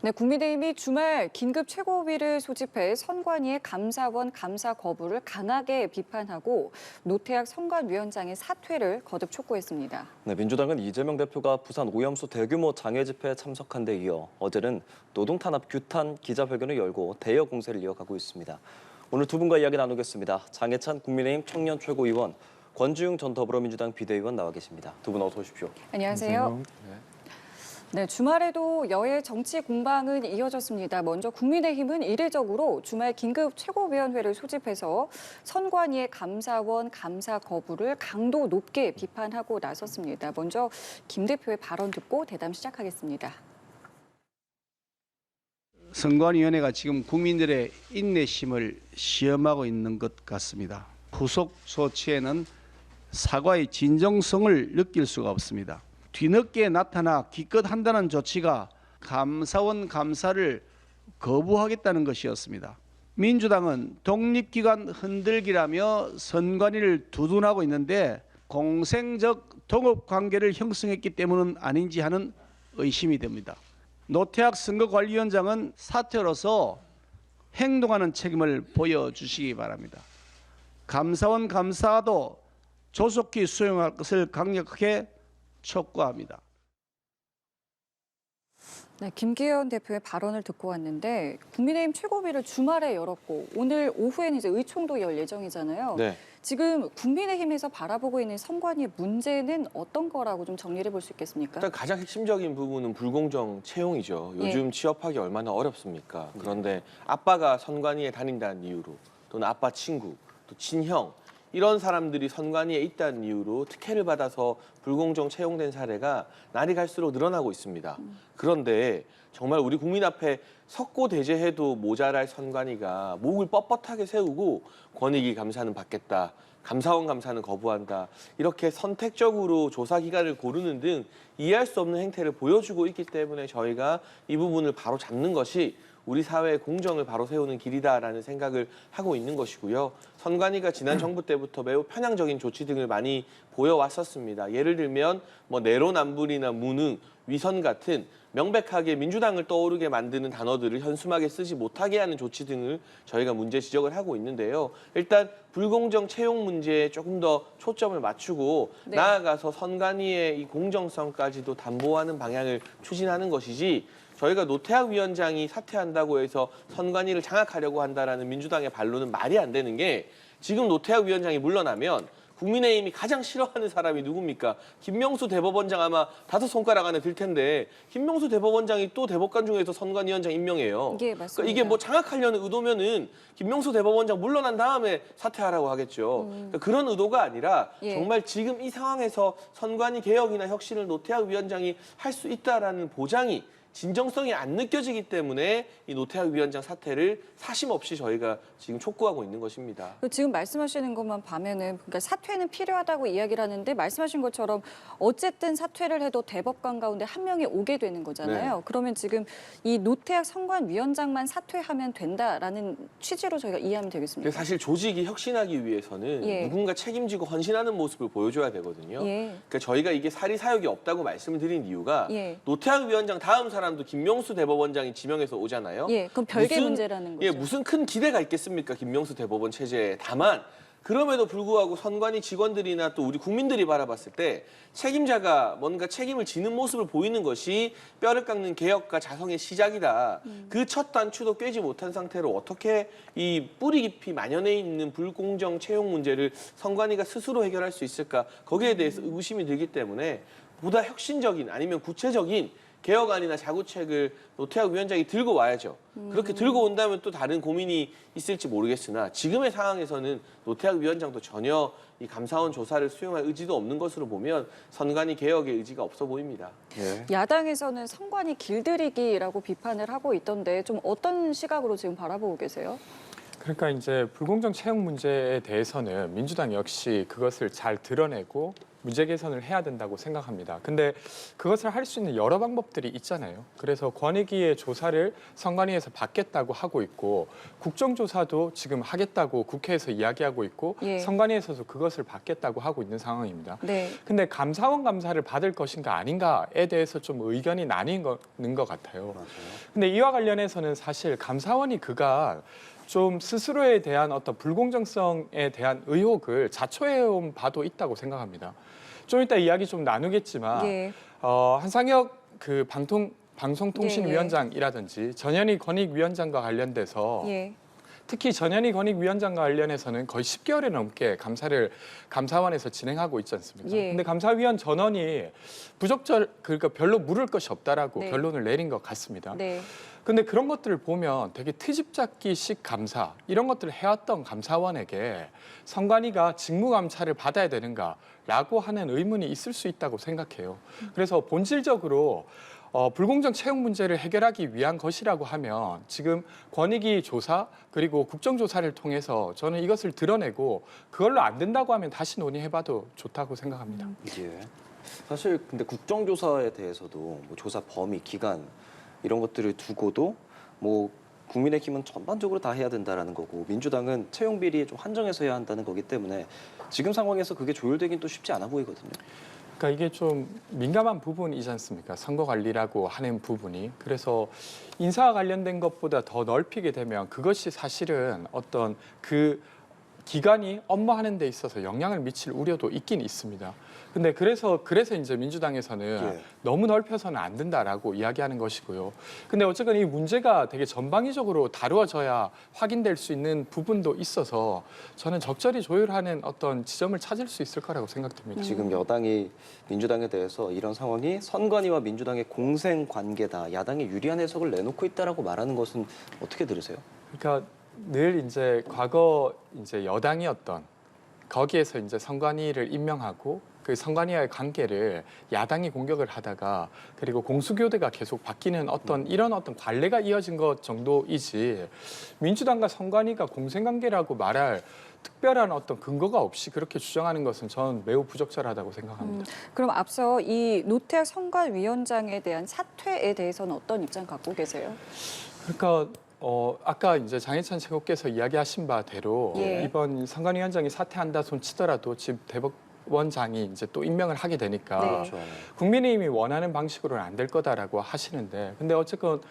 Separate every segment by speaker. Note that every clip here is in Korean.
Speaker 1: 네, 국민의힘이 주말 긴급 최고위를 소집해 선관위의 감사원 감사 거부를 강하게 비판하고 노태학 선관위원장의 사퇴를 거듭 촉구했습니다.
Speaker 2: 네, 민주당은 이재명 대표가 부산 오염수 대규모 장외 집회에 참석한 데 이어 어제는 노동탄압 규탄 기자회견을 열고 대여 공세를 이어가고 있습니다. 오늘 두 분과 이야기 나누겠습니다. 장해찬 국민의힘 청년 최고위원, 권주웅 전 더불어민주당 비대위원 나와 계십니다. 두 분 어서 오십시오.
Speaker 1: 안녕하세요. 네, 주말에도 여야 정치 공방은 이어졌습니다. 먼저 국민의힘은 이례적으로 주말 긴급 최고위원회를 소집해서 선관위의 감사원 감사 거부를 강도 높게 비판하고 나섰습니다. 먼저 김 대표의 발언 듣고 대담 시작하겠습니다.
Speaker 3: 선관위원회가 지금 국민들의 인내심을 시험하고 있는 것 같습니다. 후속 조치에는 사과의 진정성을 느낄 수가 없습니다. 뒤늦게 나타나 기껏 한다는 조치가 감사원 감사를 거부하겠다는 것이었습니다. 민주당은 독립기관 흔들기라며 선관위를 두둔하고 있는데 공생적 동업관계를 형성했기 때문은 아닌지 하는 의심이 됩니다. 노태학 선거관리위원장은 사퇴로서 행동하는 책임을 보여주시기 바랍니다. 감사원 감사도 조속히 수용할 것을 강력하게 촉구합니다.
Speaker 1: 네, 김기현 대표의 발언을 듣고 왔는데 국민의힘 최고위를 주말에 열었고 오늘 오후에는 이제 의총도 열 예정이잖아요.
Speaker 4: 네.
Speaker 1: 지금 국민의힘에서 바라보고 있는 선관위의 문제는 어떤 거라고 좀 정리를 볼 수 있겠습니까?
Speaker 4: 일단 가장 핵심적인 부분은 불공정 채용이죠. 요즘 취업하기 얼마나 어렵습니까? 그런데 아빠가 선관위에 다닌다는 이유로 또는 아빠 친구, 또 친형 이런 사람들이 선관위에 있다는 이유로 특혜를 받아서 불공정 채용된 사례가 날이 갈수록 늘어나고 있습니다. 그런데 정말 우리 국민 앞에 석고대죄해도 모자랄 선관위가 목을 뻣뻣하게 세우고 권익위 감사는 받겠다, 감사원 감사는 거부한다, 이렇게 선택적으로 조사 기관을 고르는 등 이해할 수 없는 행태를 보여주고 있기 때문에 저희가 이 부분을 바로 잡는 것이 우리 사회의 공정을 바로 세우는 길이다라는 생각을 하고 있는 것이고요. 선관위가 지난 정부 때부터 매우 편향적인 조치 등을 많이 보여왔었습니다. 예를 들면 내로남불이나 무능, 위선 같은 명백하게 민주당을 떠오르게 만드는 단어들을 현수막에 쓰지 못하게 하는 조치 등을 저희가 문제 지적을 하고 있는데요. 일단 불공정 채용 문제에 조금 더 초점을 맞추고 나아가서 선관위의 이 공정성까지도 담보하는 방향을 추진하는 것이지, 저희가 노태학 위원장이 사퇴한다고 해서 선관위를 장악하려고 한다라는 민주당의 반론은 말이 안 되는 게, 지금 노태학 위원장이 물러나면 국민의힘이 가장 싫어하는 사람이 누굽니까? 김명수 대법원장 아마 5손가락 안에 들 텐데 김명수 대법원장이 또 대법관 중에서 선관위원장 임명해요.
Speaker 1: 맞습니다.
Speaker 4: 그러니까 이게 장악하려는 의도면은 김명수 대법원장 물러난 다음에 사퇴하라고 하겠죠. 그러니까 그런 의도가 아니라 정말 지금 이 상황에서 선관위 개혁이나 혁신을 노태학 위원장이 할 수 있다라는 보장이, 진정성이 안 느껴지기 때문에 이 노태학 위원장 사퇴를 사심 없이 저희가 지금 촉구하고 있는 것입니다.
Speaker 1: 지금 말씀하시는 것만 보면은 그러니까 사퇴는 필요하다고 이야기를 하는데, 말씀하신 것처럼 어쨌든 사퇴를 해도 대법관 가운데 한 명이 오게 되는 거잖아요.
Speaker 4: 네.
Speaker 1: 그러면 지금 이 노태학 선관위원장만 사퇴하면 된다라는 취지로 저희가 이해하면 되겠습니까?
Speaker 4: 사실 조직이 혁신하기 위해서는 누군가 책임지고 헌신하는 모습을 보여줘야 되거든요. 그러니까 저희가 이게 사리사욕이 없다고 말씀을 드린 이유가 노태학 위원장 다음 사람도 김명수 대법원장이 지명해서 오잖아요.
Speaker 1: 그럼 별개 문제라는 거죠.
Speaker 4: 무슨 큰 기대가 있겠습니까? 김명수 대법원 체제에. 다만 그럼에도 불구하고 선관위 직원들이나 또 우리 국민들이 바라봤을 때 책임자가 뭔가 책임을 지는 모습을 보이는 것이 뼈를 깎는 개혁과 자성의 시작이다. 그 첫 단추도 꿰지 못한 상태로 어떻게 이 뿌리 깊이 만연해 있는 불공정 채용 문제를 선관위가 스스로 해결할 수 있을까? 거기에 대해서 의구심이 들기 때문에 보다 혁신적인 아니면 구체적인 개혁안이나 자구책을 노태학 위원장이 들고 와야죠. 그렇게 들고 온다면 또 다른 고민이 있을지 모르겠으나 지금의 상황에서는 노태학 위원장도 전혀 이 감사원 조사를 수용할 의지도 없는 것으로 보면 선관위 개혁의 의지가 없어 보입니다.
Speaker 1: 야당에서는 선관위 길들이기라고 비판을 하고 있던데 좀 어떤 시각으로 지금 바라보고 계세요?
Speaker 5: 그러니까 이제 불공정 채용 문제에 대해서는 민주당 역시 그것을 잘 드러내고 문제 개선을 해야 된다고 생각합니다. 근데 그것을 할 수 있는 여러 방법들이 있잖아요. 그래서 권익위의 조사를 선관위에서 받겠다고 하고 있고 국정조사도 지금 하겠다고 국회에서 이야기하고 있고
Speaker 1: 예.
Speaker 5: 선관위에서도 그것을 받겠다고 하고 있는 상황입니다.
Speaker 1: 네.
Speaker 5: 근데 감사원 감사를 받을 것인가 아닌가에 대해서 좀 의견이 나뉘는 것 같아요.
Speaker 2: 맞아요.
Speaker 5: 근데 이와 관련해서는 사실 감사원이 그간 좀 스스로에 대한 어떤 불공정성에 대한 의혹을 자초해온 바도 있다고 생각합니다. 좀 이따 이야기 좀 나누겠지만
Speaker 1: 예.
Speaker 5: 한상혁 그 방송통신위원장이라든지 전현희 권익위원장과 관련돼서
Speaker 1: 예.
Speaker 5: 특히 전현희 권익위원장과 관련해서는 거의 10개월이 넘게 감사를 감사원에서 진행하고 있지 않습니까?
Speaker 1: 예.
Speaker 5: 근데 감사위원 전원이 그러니까 별로 물을 것이 없다라고
Speaker 1: 네.
Speaker 5: 결론을 내린 것 같습니다.
Speaker 1: 네.
Speaker 5: 근데 그런 것들을 보면 되게 트집잡기식 감사 이런 것들을 해왔던 감사원에게 선관위가 직무감찰을 받아야 되는가라고 하는 의문이 있을 수 있다고 생각해요. 그래서 본질적으로 불공정 채용 문제를 해결하기 위한 것이라고 하면 지금 권익위 조사 그리고 국정조사를 통해서 저는 이것을 드러내고 그걸로 안 된다고 하면 다시 논의해봐도 좋다고 생각합니다.
Speaker 2: 예. 사실 근데 국정조사에 대해서도 뭐 조사 범위, 기간 이런 것들을 두고도 뭐 국민의힘은 전반적으로 다 해야 된다라는 거고 민주당은 채용 비리 좀 한정해서 해야 한다는 거기 때문에 지금 상황에서 그게 조율되긴 또 쉽지 않아 보이거든요.
Speaker 5: 그러니까 이게 좀 민감한 부분이지 않습니까? 선거 관리라고 하는 부분이. 그래서 인사와 관련된 것보다 더 넓히게 되면 그것이 사실은 어떤 그 기관이 업무하는 데 있어서 영향을 미칠 우려도 있긴 있습니다. 근데 그래서 이제 민주당에서는
Speaker 2: 예.
Speaker 5: 너무 넓혀서는 안 된다라고 이야기하는 것이고요. 근데 어쨌든 이 문제가 되게 전방위적으로 다루어져야 확인될 수 있는 부분도 있어서 저는 적절히 조율하는 어떤 지점을 찾을 수 있을 거라고 생각됩니다.
Speaker 2: 지금 여당이 민주당에 대해서 이런 상황이 선관위와 민주당의 공생 관계다, 야당이 유리한 해석을 내놓고 있다라고 말하는 것은 어떻게 들으세요?
Speaker 5: 그러니까 늘 이제 과거 이제 여당이었던 거기에서 이제 선관위를 임명하고 그 선관위와의 관계를 야당이 공격을 하다가 그리고 공수교대가 계속 바뀌는 어떤 이런 어떤 관례가 이어진 것 정도이지 민주당과 선관위가 공생관계라고 말할 특별한 어떤 근거가 없이 그렇게 주장하는 것은 저는 매우 부적절하다고 생각합니다.
Speaker 1: 그럼 앞서 이 노태학 선관위원장에 대한 사퇴에 대해서는 어떤 입장 갖고 계세요?
Speaker 5: 그러니까 아까 이제 장해찬 최고께서 이야기하신 바대로
Speaker 1: 예.
Speaker 5: 이번 선관위원장이 사퇴한다 손 치더라도 지금 대법원장이 이제 또 임명을 하게 되니까
Speaker 1: 네.
Speaker 2: 그렇죠.
Speaker 5: 국민의힘이 원하는 방식으로는 안 될 거다라고 하시는데 근데 어쨌건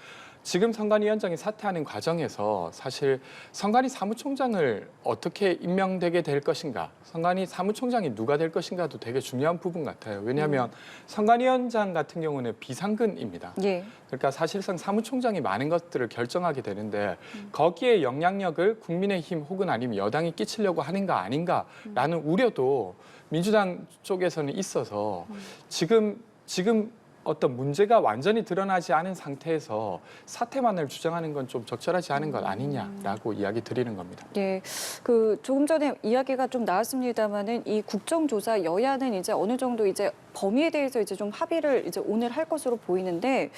Speaker 5: 지금 선관위원장이 사퇴하는 과정에서 사실 선관위 사무총장을 어떻게 임명되게 될 것인가, 선관위 사무총장이 누가 될 것인가도 되게 중요한 부분 같아요. 왜냐하면 선관위원장 같은 경우는 비상근입니다.
Speaker 1: 예.
Speaker 5: 그러니까 사실상 사무총장이 많은 것들을 결정하게 되는데 거기에 영향력을 국민의힘 혹은 아니면 여당이 끼치려고 하는가 아닌가라는 우려도 민주당 쪽에서는 있어서 지금 어떤 문제가 완전히 드러나지 않은 상태에서 사퇴만을 주장하는 건 좀 적절하지 않은 것 아니냐라고 이야기 드리는 겁니다.
Speaker 1: 예, 조금 전에 이야기가 좀 나왔습니다만은 이 국정조사 여야는 이제 어느 정도 이제 범위에 대해서 이제 좀 합의를 이제 오늘 할 것으로 보이는데,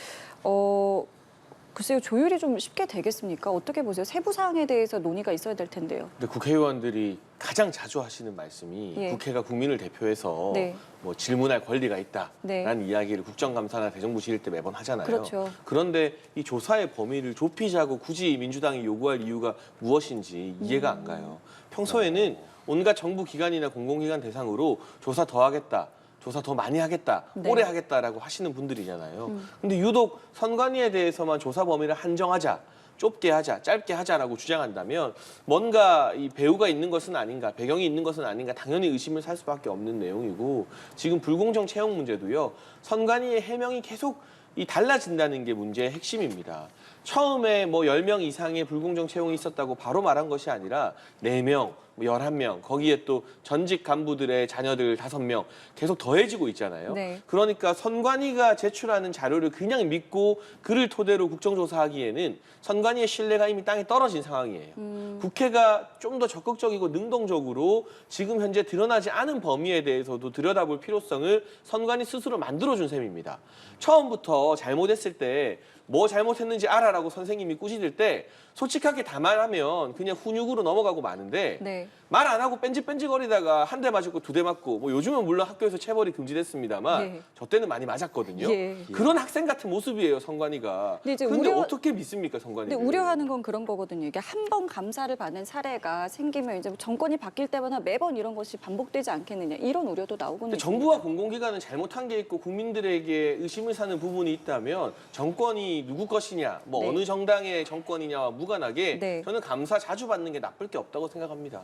Speaker 1: 글쎄요 조율이 좀 쉽게 되겠습니까? 어떻게 보세요? 세부 사항에 대해서 논의가 있어야 될 텐데요.
Speaker 4: 근데 국회의원들이 가장 자주 하시는 말씀이
Speaker 1: 예.
Speaker 4: 국회가 국민을 대표해서
Speaker 1: 네.
Speaker 4: 뭐 질문할 권리가 있다라는
Speaker 1: 네.
Speaker 4: 이야기를 국정감사나 대정부질일 때 매번 하잖아요.
Speaker 1: 그렇죠.
Speaker 4: 그런데 이 조사의 범위를 좁히자고 굳이 민주당이 요구할 이유가 무엇인지 이해가 안 가요. 평소에는 온갖 정부 기관이나 공공기관 대상으로 조사 더 하겠다. 조사 더 많이 하겠다,
Speaker 1: 네.
Speaker 4: 오래 하겠다라고 하시는 분들이잖아요. 근데 유독 선관위에 대해서만 조사 범위를 한정하자, 좁게 하자, 짧게 하자라고 주장한다면 뭔가 이 배후가 있는 것은 아닌가, 배경이 있는 것은 아닌가 당연히 의심을 살 수밖에 없는 내용이고 지금 불공정 채용 문제도요. 선관위의 해명이 계속 달라진다는 게 문제의 핵심입니다. 처음에 뭐 10명 이상의 불공정 채용이 있었다고 바로 말한 것이 아니라 4명, 11명, 거기에 또 전직 간부들의 자녀들 5명 계속 더해지고 있잖아요.
Speaker 1: 네.
Speaker 4: 그러니까 선관위가 제출하는 자료를 그냥 믿고 그를 토대로 국정조사하기에는 선관위의 신뢰가 이미 땅에 떨어진 상황이에요. 국회가 좀 더 적극적이고 능동적으로 지금 현재 드러나지 않은 범위에 대해서도 들여다볼 필요성을 선관위 스스로 만들어준 셈입니다. 처음부터 잘못했을 때 뭐 잘못했는지 알아라고 선생님이 꾸짖을 때 솔직하게 다 말하면 그냥 훈육으로 넘어가고 마는데
Speaker 1: 네.
Speaker 4: 말 안 하고 뺀질뺀질거리다가 한 대 맞고 두 대 맞고 뭐 요즘은 물론 학교에서 체벌이 금지됐습니다만
Speaker 1: 예.
Speaker 4: 저 때는 많이 맞았거든요.
Speaker 1: 예.
Speaker 4: 그런 학생 같은 모습이에요, 선관위가.
Speaker 1: 근데 이제
Speaker 4: 근데
Speaker 1: 우려-
Speaker 4: 어떻게 믿습니까, 선관위?
Speaker 1: 근데 우려하는 건 그런 거거든요. 이게 한 번 감사를 받는 사례가 생기면 이제 정권이 바뀔 때마다 매번 이런 것이 반복되지 않겠느냐 이런 우려도 나오고는
Speaker 4: 근데
Speaker 1: 있습니다.
Speaker 4: 정부와 공공기관은 잘못한 게 있고 국민들에게 의심을 사는 부분이 있다면 정권이 누구 것이냐, 뭐
Speaker 1: 네.
Speaker 4: 어느 정당의 정권이냐와 무관하게
Speaker 1: 네.
Speaker 4: 저는 감사 자주 받는 게 나쁠 게 없다고 생각합니다.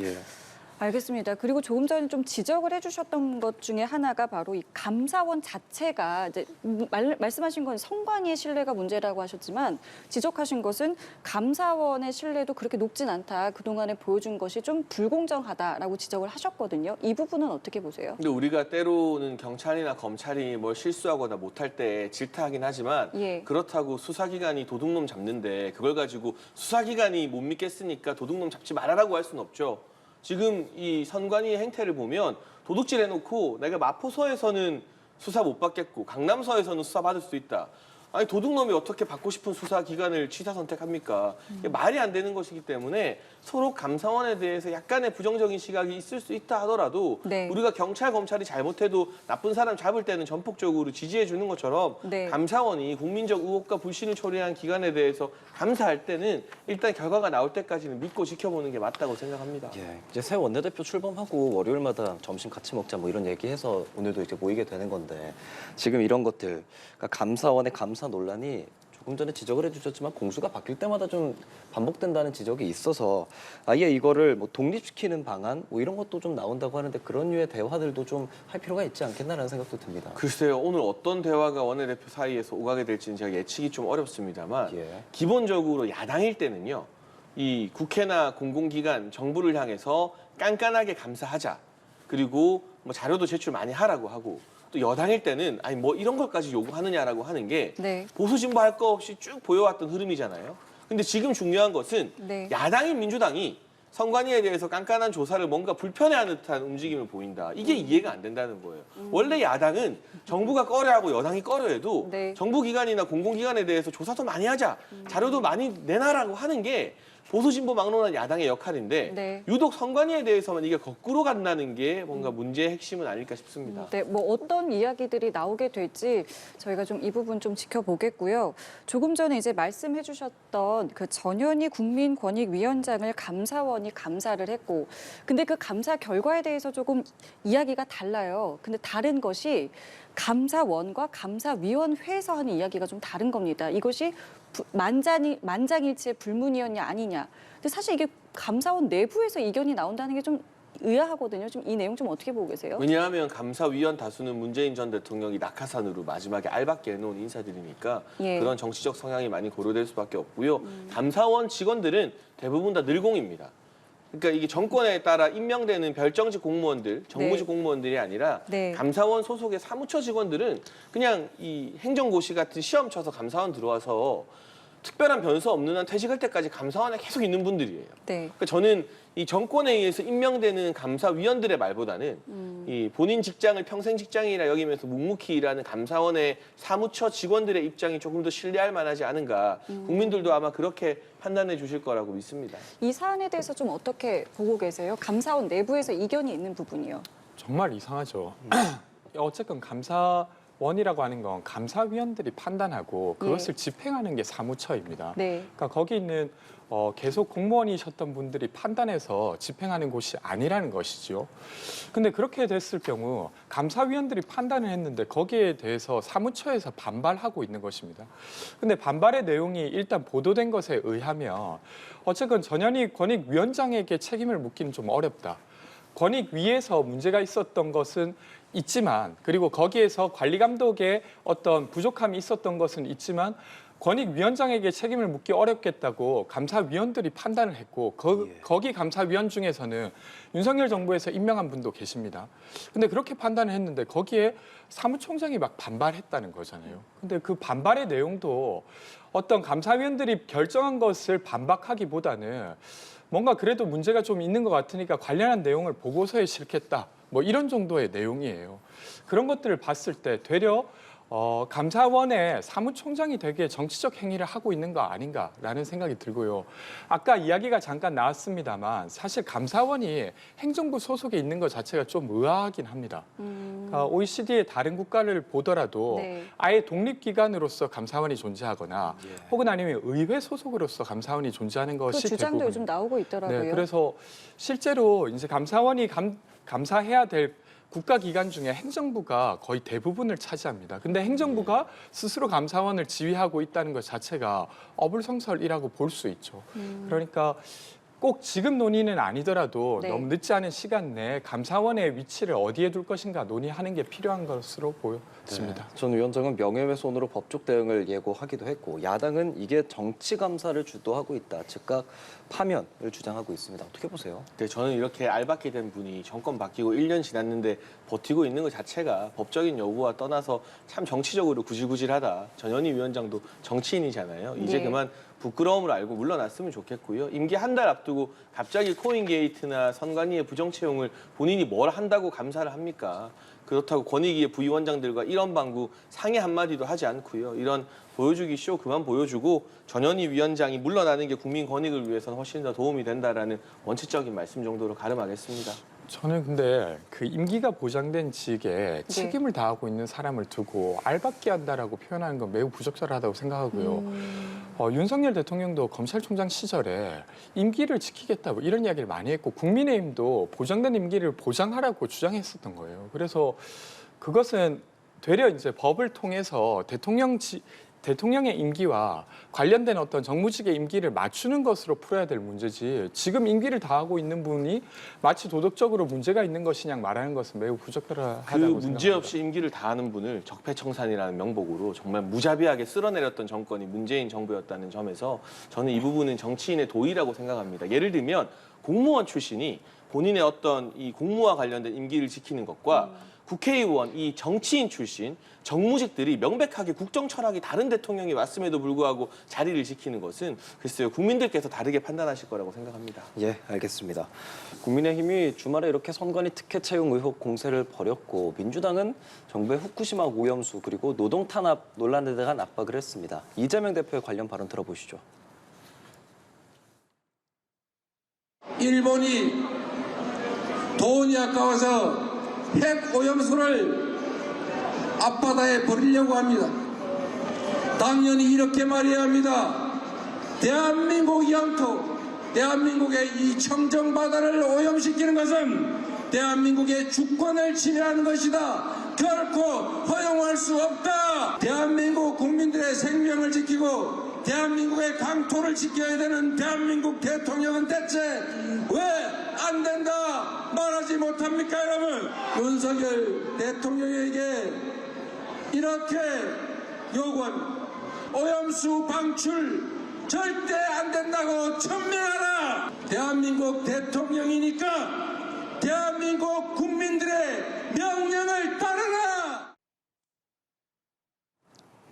Speaker 2: 예.
Speaker 1: 알겠습니다. 그리고 조금 전에 좀 지적을 해주셨던 것 중에 하나가 바로 이 감사원 자체가 이제 말씀하신 건 선관위의 신뢰가 문제라고 하셨지만 지적하신 것은 감사원의 신뢰도 그렇게 높진 않다. 그동안에 보여준 것이 좀 불공정하다라고 지적을 하셨거든요. 이 부분은 어떻게 보세요?
Speaker 4: 근데 우리가 때로는 경찰이나 검찰이 뭘 실수하거나 못할 때 질타하긴 하지만
Speaker 1: 예.
Speaker 4: 그렇다고 수사기관이 도둑놈 잡는데 그걸 가지고 수사기관이 못 믿겠으니까 도둑놈 잡지 말아라고 할 수는 없죠. 지금 이 선관위의 행태를 보면 도둑질 해놓고 내가 마포서에서는 수사 못 받겠고 강남서에서는 수사 받을 수 있다. 아니 도둑놈이 어떻게 받고 싶은 수사기관을 취사 선택합니까? 이게 말이 안 되는 것이기 때문에 서로 감사원에 대해서 약간의 부정적인 시각이 있을 수 있다 하더라도
Speaker 1: 네.
Speaker 4: 우리가 경찰, 검찰이 잘못해도 나쁜 사람 잡을 때는 전폭적으로 지지해 주는 것처럼
Speaker 1: 네.
Speaker 4: 감사원이 국민적 의혹과 불신을 초래한 기관에 대해서 감사할 때는 일단 결과가 나올 때까지는 믿고 지켜보는 게 맞다고 생각합니다.
Speaker 2: 예, 이제 새 원내대표 출범하고 월요일마다 점심 같이 먹자 뭐 이런 얘기해서 오늘도 이제 모이게 되는 건데 지금 이런 것들, 그러니까 감사원의 감사 논란이 조금 전에 지적을 해주셨지만 공수가 바뀔 때마다 좀 반복된다는 지적이 있어서 아예 이거를 뭐 독립시키는 방안 뭐 이런 것도 좀 나온다고 하는데 그런 류의 대화들도 좀 할 필요가 있지 않겠나라는 생각도 듭니다.
Speaker 4: 글쎄요, 오늘 어떤 대화가 원내대표 사이에서 오가게 될지는 제가 예측이 좀 어렵습니다만
Speaker 2: 예.
Speaker 4: 기본적으로 야당일 때는요, 이 국회나 공공기관, 정부를 향해서 깐깐하게 감사하자. 그리고 뭐 자료도 제출 많이 하라고 하고 또 여당일 때는 아니 뭐 이런 것까지 요구하느냐라고 하는 게
Speaker 1: 네.
Speaker 4: 보수 진보 할 거 없이 쭉 보여왔던 흐름이잖아요. 근데 지금 중요한 것은
Speaker 1: 네.
Speaker 4: 야당인 민주당이 선관위에 대해서 깐깐한 조사를 뭔가 불편해하는 듯한 움직임을 보인다. 이게 이해가 안 된다는 거예요. 원래 야당은 정부가 꺼려하고 여당이 꺼려해도
Speaker 1: 네.
Speaker 4: 정부기관이나 공공기관에 대해서 조사도 많이 하자, 자료도 많이 내놔라고 하는 게 보수 진보 막론한 야당의 역할인데
Speaker 1: 네.
Speaker 4: 유독 선관위에 대해서만 이게 거꾸로 간다는 게 뭔가 문제의 핵심은 아닐까 싶습니다.
Speaker 1: 네, 뭐 어떤 이야기들이 나오게 될지 저희가 좀 이 부분 좀 지켜보겠고요. 조금 전에 이제 말씀해 주셨던 그 전현희 국민권익위원장을 감사원이 감사를 했고, 근데 그 감사 결과에 대해서 조금 이야기가 달라요. 근데 다른 것이 감사원과 감사위원회에서 하는 이야기가 좀 다른 겁니다. 이것이 만장일치의 불문이었냐 아니냐. 근데 사실 이게 감사원 내부에서 이견이 나온다는 게 좀 의아하거든요. 좀 이 내용 좀 어떻게 보고 계세요?
Speaker 4: 왜냐하면 감사위원 다수는 문재인 전 대통령이 낙하산으로 마지막에 알박게 해놓은 인사들이니까
Speaker 1: 예.
Speaker 4: 그런 정치적 성향이 많이 고려될 수밖에 없고요. 감사원 직원들은 대부분 다 늘공입니다. 그러니까 이게 정권에 따라 임명되는 별정직 공무원들, 정무직
Speaker 1: 네.
Speaker 4: 공무원들이 아니라
Speaker 1: 네.
Speaker 4: 감사원 소속의 사무처 직원들은 그냥 이 행정고시 같은 시험 쳐서 감사원 들어와서 특별한 변수 없는 한 퇴직할 때까지 감사원에 계속 있는 분들이에요.
Speaker 1: 네.
Speaker 4: 그러니까 저는 이 정권에 의해서 임명되는 감사위원들의 말보다는 이 본인 직장을 평생 직장이라 여기면서 묵묵히 일하는 감사원의 사무처 직원들의 입장이 조금 더 신뢰할 만하지 않은가. 국민들도 아마 그렇게 판단해 주실 거라고 믿습니다.
Speaker 1: 이 사안에 대해서 좀 어떻게 보고 계세요? 감사원 내부에서 이견이 있는 부분이요.
Speaker 5: 정말 이상하죠. 어쨌든 감사원이라고 하는 건 감사위원들이 판단하고 그것을 집행하는 게 사무처입니다.
Speaker 1: 네.
Speaker 5: 그러니까 거기 있는 계속 공무원이셨던 분들이 판단해서 집행하는 곳이 아니라는 것이죠. 근데 그렇게 됐을 경우 감사위원들이 판단을 했는데 거기에 대해서 사무처에서 반발하고 있는 것입니다. 근데 반발의 내용이 일단 보도된 것에 의하면 어쨌건 전현희 권익위원장에게 책임을 묻기는 좀 어렵다. 권익위에서 문제가 있었던 것은 있지만, 그리고 거기에서 관리 감독에 어떤 부족함이 있었던 것은 있지만 권익위원장에게 책임을 묻기 어렵겠다고 감사위원들이 판단을 했고 거기 감사위원 중에서는 윤석열 정부에서 임명한 분도 계십니다. 근데 그렇게 판단을 했는데 거기에 사무총장이 막 반발했다는 거잖아요. 근데 그 반발의 내용도 어떤 감사위원들이 결정한 것을 반박하기보다는 뭔가 그래도 문제가 좀 있는 것 같으니까 관련한 내용을 보고서에 실겠다. 뭐 이런 정도의 내용이에요. 그런 것들을 봤을 때 되려 감사원의 사무총장이 되게 정치적 행위를 하고 있는 거 아닌가라는 생각이 들고요. 아까 이야기가 잠깐 나왔습니다만 사실 감사원이 행정부 소속에 있는 것 자체가 좀 의아하긴 합니다. OECD의 다른 국가를 보더라도
Speaker 1: 네.
Speaker 5: 아예 독립기관으로서 감사원이 존재하거나 혹은 아니면 의회 소속으로서 감사원이 존재하는
Speaker 1: 그
Speaker 5: 것이
Speaker 1: 주장도
Speaker 5: 대부분.
Speaker 1: 요즘 나오고 있더라고요.
Speaker 5: 네, 그래서 실제로 이제 감사원이 감사해야 될 국가기관 중에 행정부가 거의 대부분을 차지합니다. 근데 행정부가 스스로 감사원을 지휘하고 있다는 것 자체가 어불성설이라고 볼 수 있죠. 그러니까 꼭 지금 논의는 아니더라도
Speaker 1: 네.
Speaker 5: 너무 늦지 않은 시간 내에 감사원의 위치를 어디에 둘 것인가 논의하는 게 필요한 것으로 보였습니다.
Speaker 2: 전 위원장은 명예훼손으로 법적 대응을 예고하기도 했고 야당은 이게 정치 감사를 주도하고 있다. 즉각 파면을 주장하고 있습니다. 어떻게 보세요?
Speaker 4: 네, 저는 이렇게 알받게 된 분이 정권 바뀌고 1년 지났는데 버티고 있는 것 자체가 법적인 여부와 떠나서 참 정치적으로 구질구질하다. 전현희 위원장도 정치인이잖아요. 이제
Speaker 1: 네.
Speaker 4: 그만 부끄러움을 알고 물러났으면 좋겠고요. 임기 한 달 앞두고 갑자기 코인 게이트나 선관위의 부정 채용을 본인이 뭘 한다고 감사를 합니까? 그렇다고 권익위의 부위원장들과 이런 방구 상의 한마디도 하지 않고요. 이런 보여주기 쇼 그만 보여주고 전현희 위원장이 물러나는 게 국민 권익을 위해서는 훨씬 더 도움이 된다라는 원칙적인 말씀 정도로 가름하겠습니다.
Speaker 5: 저는 근데 그 임기가 보장된 직에 책임을 다하고 있는 사람을 두고 알받게 한다라고 표현하는 건 매우 부적절하다고 생각하고요. 윤석열 대통령도 검찰총장 시절에 임기를 지키겠다 뭐 이런 이야기를 많이 했고 국민의힘도 보장된 임기를 보장하라고 주장했었던 거예요. 그래서 그것은 되려 이제 법을 통해서 대통령의 임기와 관련된 어떤 정무직의 임기를 맞추는 것으로 풀어야 될 문제지 지금 임기를 다하고 있는 분이 마치 도덕적으로 문제가 있는 것이냐 말하는 것은 매우 부적절하다고
Speaker 4: 그
Speaker 5: 생각합니다.
Speaker 4: 문제없이 임기를 다하는 분을 적폐청산이라는 명목으로 정말 무자비하게 쓸어내렸던 정권이 문재인 정부였다는 점에서 저는 이 부분은 정치인의 도의라고 생각합니다. 예를 들면 공무원 출신이 본인의 어떤 이 공무와 관련된 임기를 지키는 것과 국회의원, 이 정치인 출신 정무직들이 명백하게 국정 철학이 다른 대통령이 왔음에도 불구하고 자리를 지키는 것은 글쎄요 국민들께서 다르게 판단하실 거라고 생각합니다.
Speaker 2: 예, 알겠습니다. 국민의힘이 주말에 이렇게 선관위 특혜 채용 의혹 공세를 벌였고 민주당은 정부의 후쿠시마 오염수 그리고 노동 탄압 논란에 대한 압박을 했습니다. 이재명 대표의 관련 발언 들어보시죠.
Speaker 6: 일본이 돈이 아까워서 핵 오염수를 앞바다에 버리려고 합니다. 당연히 이렇게 말해야 합니다. 대한민국 영토, 대한민국의 이 청정바다를 오염시키는 것은 대한민국의 주권을 침해하는 것이다. 결코 허용할 수 없다. 대한민국 국민들의 생명을 지키고 대한민국의 강토를 지켜야 되는 대한민국 대통령은 대체 왜 안 된다 말하지 못합니까, 여러분? 윤석열 대통령에게 이렇게 요구합니다. 오염수 방출 절대 안 된다고 천명하라. 대한민국 대통령이니까 대한민국 국민들의 명령을 따르라.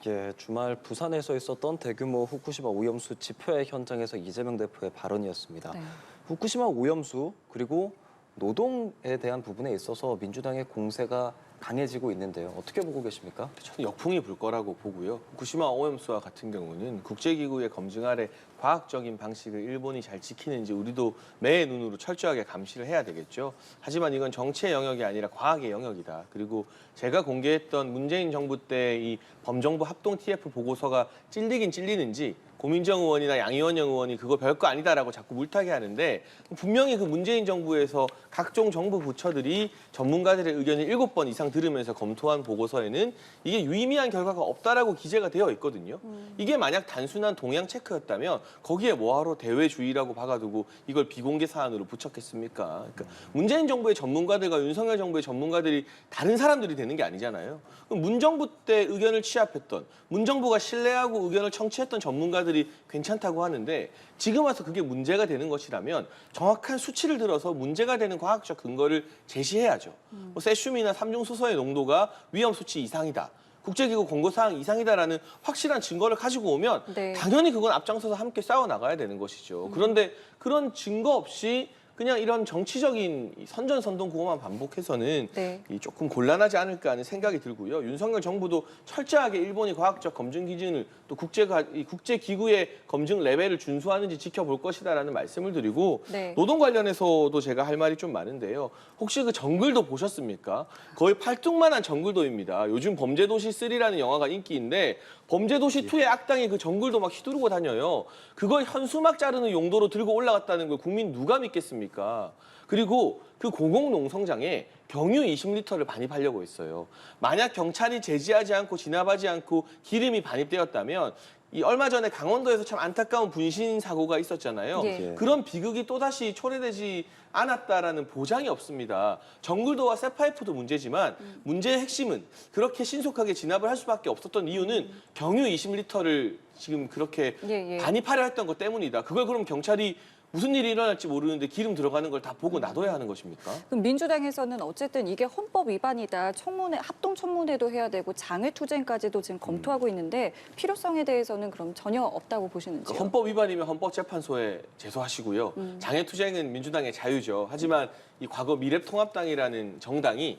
Speaker 2: 예, 주말 부산에서 있었던 대규모 후쿠시마 오염수 집회 현장에서 이재명 대표의 발언이었습니다.
Speaker 1: 네.
Speaker 2: 후쿠시마 오염수 그리고 노동에 대한 부분에 있어서 민주당의 공세가 강해지고 있는데요. 어떻게 보고 계십니까?
Speaker 4: 저는 역풍이 불 거라고 보고요. 후쿠시마 오염수와 같은 경우는 국제기구의 검증 아래 과학적인 방식을 일본이 잘 지키는지 우리도 매의 눈으로 철저하게 감시를 해야 되겠죠. 하지만 이건 정치의 영역이 아니라 과학의 영역이다. 그리고 제가 공개했던 문재인 정부 때 이 범정부 합동 TF 보고서가 찔리긴 찔리는지 고민정 의원이나 양이원영 의원이 그거 별거 아니다라고 자꾸 물타기 하는데 분명히 그 문재인 정부에서 각종 정부 부처들이 전문가들의 의견을 7번 이상 들으면서 검토한 보고서에는 이게 유의미한 결과가 없다라고 기재가 되어 있거든요. 이게 만약 단순한 동향 체크였다면 거기에 뭐하러 대외주의라고 박아두고 이걸 비공개 사안으로 붙였겠습니까? 그러니까 문재인 정부의 전문가들과 윤석열 정부의 전문가들이 다른 사람들이 되는 게 아니잖아요. 그럼 문정부 때 의견을 취합했던 문정부가 신뢰하고 의견을 청취했던 전문가들이 괜찮다고 하는데 지금 와서 그게 문제가 되는 것이라면 정확한 수치를 들어서 문제가 되는 과학적 근거를 제시해야죠. 뭐 세슘이나 삼중수소의 농도가 위험 수치 이상이다. 국제기구 권고사항 이상이다라는 확실한 증거를 가지고 오면
Speaker 1: 네.
Speaker 4: 당연히 그건 앞장서서 함께 싸워나가야 되는 것이죠. 그런데 그런 증거 없이 그냥 이런 정치적인 선전선동 그것만 반복해서는
Speaker 1: 네.
Speaker 4: 이 조금 곤란하지 않을까 하는 생각이 들고요. 윤석열 정부도 철저하게 일본이 과학적 검증 기준을 또 국제 기구의 검증 레벨을 준수하는지 지켜볼 것이다라는 말씀을 드리고
Speaker 1: 네.
Speaker 4: 노동 관련해서도 제가 할 말이 좀 많은데요. 혹시 그 정글도 보셨습니까? 거의 팔뚝만한 정글도입니다. 요즘 범죄도시 3라는 영화가 인기인데 범죄도시 2의 악당이 그 정글도 막 휘두르고 다녀요. 그걸 현수막 자르는 용도로 들고 올라갔다는 걸 국민 누가 믿겠습니까? 그리고 그 공공농성장에 경유 20리터를 반입하려고 했어요. 만약 경찰이 제지하지 않고 진압하지 않고 기름이 반입되었다면 이 얼마 전에 강원도에서 참 안타까운 분신 사고가 있었잖아요.
Speaker 1: 예.
Speaker 4: 그런 비극이 또다시 초래되지 않았다라는 보장이 없습니다. 정글도와 쇠파이프도 문제지만 문제의 핵심은 그렇게 신속하게 진압을 할 수밖에 없었던 이유는 경유 20리터를 지금 그렇게
Speaker 1: 예, 예.
Speaker 4: 반입하려 했던 것 때문이다. 그걸 그럼 경찰이 무슨 일이 일어날지 모르는데 기름 들어가는 걸 다 보고 놔둬야 하는 것입니까?
Speaker 1: 그럼 민주당에서는 어쨌든 이게 헌법 위반이다. 청문회, 합동 청문회도 해야 되고 장외투쟁까지도 지금 검토하고 있는데 필요성에 대해서는 그럼 전혀 없다고 보시는지요?
Speaker 4: 헌법 위반이면 헌법재판소에 제소하시고요. 장애투쟁은 민주당의 자유죠. 하지만 이 과거 미래통합당이라는 정당이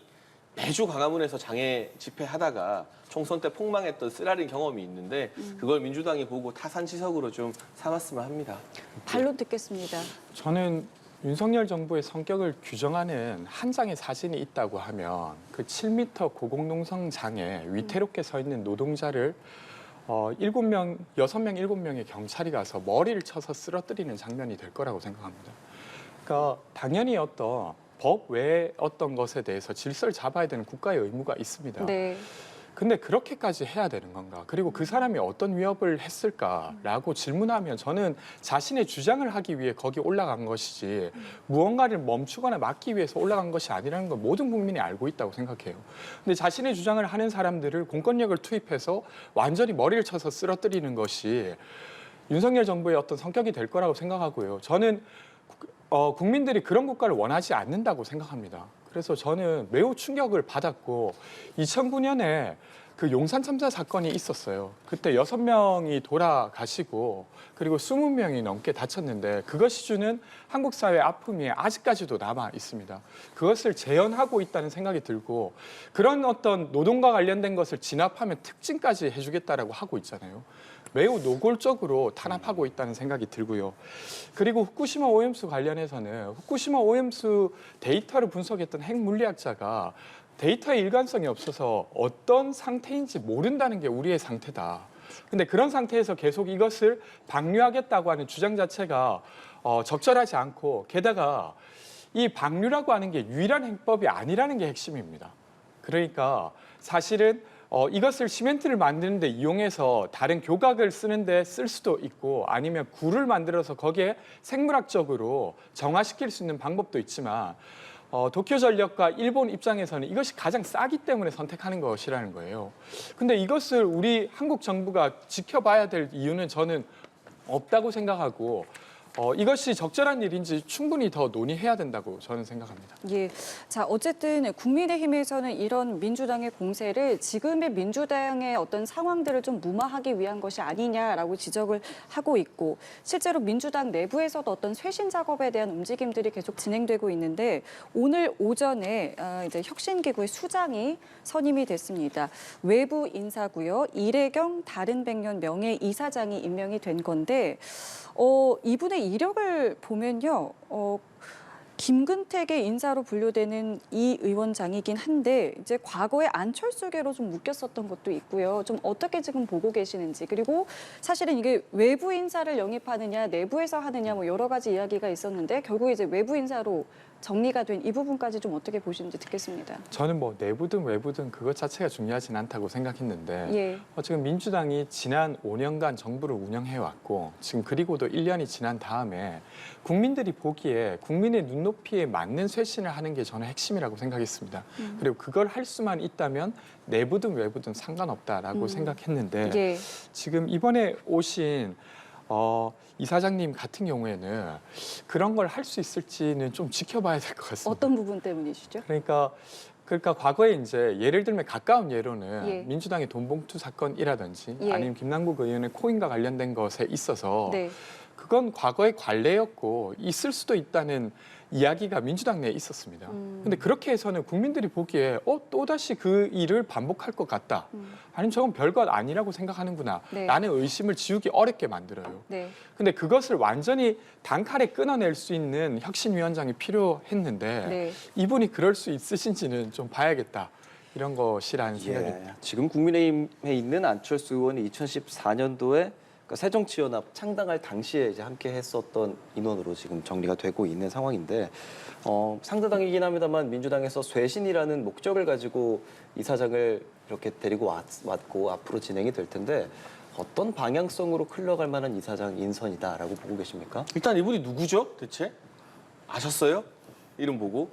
Speaker 4: 매주 광화문에서 장애 집회하다가 총선 때 폭망했던 쓰라린 경험이 있는데 그걸 민주당이 보고 타산지석으로 좀 삼았으면 합니다.
Speaker 1: 반론 듣겠습니다.
Speaker 5: 저는 윤석열 정부의 성격을 규정하는 한 장의 사진이 있다고 하면 그 7m 고공농성장에 위태롭게 서 있는 노동자를 6명, 7명의 경찰이 가서 머리를 쳐서 쓰러뜨리는 장면이 될 거라고 생각합니다. 그러니까 당연히 어떤 법 외의 어떤 것에 대해서 질서를 잡아야 되는 국가의 의무가 있습니다.
Speaker 1: 네.
Speaker 5: 근데 그렇게까지 해야 되는 건가? 그리고 그 사람이 어떤 위협을 했을까라고 질문하면 저는 자신의 주장을 하기 위해 거기 올라간 것이지 무언가를 멈추거나 막기 위해서 올라간 것이 아니라는 걸 모든 국민이 알고 있다고 생각해요. 근데 자신의 주장을 하는 사람들을 공권력을 투입해서 완전히 머리를 쳐서 쓰러뜨리는 것이 윤석열 정부의 어떤 성격이 될 거라고 생각하고요. 저는 국민들이 그런 국가를 원하지 않는다고 생각합니다. 그래서 저는 매우 충격을 받았고 2009년에 그 용산 참사 사건이 있었어요. 그때 6명이 돌아가시고 그리고 20명이 넘게 다쳤는데 그것이 주는 한국 사회의 아픔이 아직까지도 남아 있습니다. 그것을 재현하고 있다는 생각이 들고 그런 어떤 노동과 관련된 것을 진압하면 특징까지 해주겠다라고 하고 있잖아요. 매우 노골적으로 탄압하고 있다는 생각이 들고요. 그리고 후쿠시마 오염수 관련해서는 후쿠시마 오염수 데이터를 분석했던 핵물리학자가 데이터의 일관성이 없어서 어떤 상태인지 모른다는 게 우리의 상태다. 근데 그런 상태에서 계속 이것을 방류하겠다고 하는 주장 자체가 적절하지 않고 게다가 이 방류라고 하는 게 유일한 해법이 아니라는 게 핵심입니다. 그러니까 사실은 이것을 시멘트를 만드는데 이용해서 다른 교각을 쓰는데 쓸 수도 있고 아니면 굴을 만들어서 거기에 생물학적으로 정화시킬 수 있는 방법도 있지만 도쿄전력과 일본 입장에서는 이것이 가장 싸기 때문에 선택하는 것이라는 거예요. 근데 이것을 우리 한국 정부가 지켜봐야 될 이유는 저는 없다고 생각하고 이것이 적절한 일인지 충분히 더 논의해야 된다고 저는 생각합니다.
Speaker 1: 예. 자, 어쨌든 국민의힘에서는 이런 민주당의 공세를 지금의 민주당의 어떤 상황들을 좀 무마하기 위한 것이 아니냐라고 지적을 하고 있고 실제로 민주당 내부에서도 어떤 쇄신 작업에 대한 움직임들이 계속 진행되고 있는데 오늘 오전에 이제 혁신기구의 수장이 선임이 됐습니다. 외부 인사고요. 이래경 다른백년 명예 이사장이 임명이 된 건데 이분의 이력을 보면요. 김근택의 인사로 분류되는 이 의원장이긴 한데 이제 과거에 안철수계로 좀 묶였었던 것도 있고요. 좀 어떻게 지금 보고 계시는지 그리고 사실은 이게 외부 인사를 영입하느냐 내부에서 하느냐 뭐 여러 가지 이야기가 있었는데 결국 이제 외부 인사로 정리가 된 이 부분까지 좀 어떻게 보시는지 듣겠습니다.
Speaker 5: 저는 뭐 내부든 외부든 그것 자체가 중요하진 않다고 생각했는데
Speaker 1: 예.
Speaker 5: 지금 민주당이 지난 5년간 정부를 운영해왔고 지금 그리고도 1년이 지난 다음에 국민들이 보기에 국민의 눈높이에 맞는 쇄신을 하는 게 저는 핵심이라고 생각했습니다. 그리고 그걸 할 수만 있다면 내부든 외부든 상관없다라고 생각했는데
Speaker 1: 예.
Speaker 5: 지금 이번에 오신 이사장님 같은 경우에는 그런 걸 할 수 있을지는 좀 지켜봐야 될 것 같습니다.
Speaker 1: 어떤 부분 때문이시죠?
Speaker 5: 그러니까 과거에 이제 예를 들면 가까운 예로는
Speaker 1: 예.
Speaker 5: 민주당의 돈봉투 사건이라든지
Speaker 1: 예.
Speaker 5: 아니면 김남국 의원의 코인과 관련된 것에 있어서
Speaker 1: 네.
Speaker 5: 그건 과거의 관례였고 있을 수도 있다는 이야기가 민주당 내에 있었습니다. 근데 그렇게 해서는 국민들이 보기에 또다시 그 일을 반복할 것 같다. 아니면 저건 별것 아니라고 생각하는구나.
Speaker 1: 네.
Speaker 5: 라는 의심을 지우기 어렵게 만들어요.
Speaker 1: 네.
Speaker 5: 근데 그것을 완전히 단칼에 끊어낼 수 있는 혁신위원장이 필요했는데
Speaker 1: 네.
Speaker 5: 이분이 그럴 수 있으신지는 좀 봐야겠다. 이런 것이라는 생각이
Speaker 2: 지금 국민의힘에 있는 안철수 의원이 2014년도에 새정치연합 창당할 당시에 이제 함께 했었던 인원으로 지금 정리가 되고 있는 상황인데 상대당이긴 합니다만 민주당에서 쇄신이라는 목적을 가지고 이사장을 이렇게 데리고 왔고 앞으로 진행이 될 텐데 어떤 방향성으로 흘러갈 만한 이사장 인선이다라고 보고 계십니까?
Speaker 4: 일단 이분이 누구죠, 대체? 아셨어요? 이름 보고?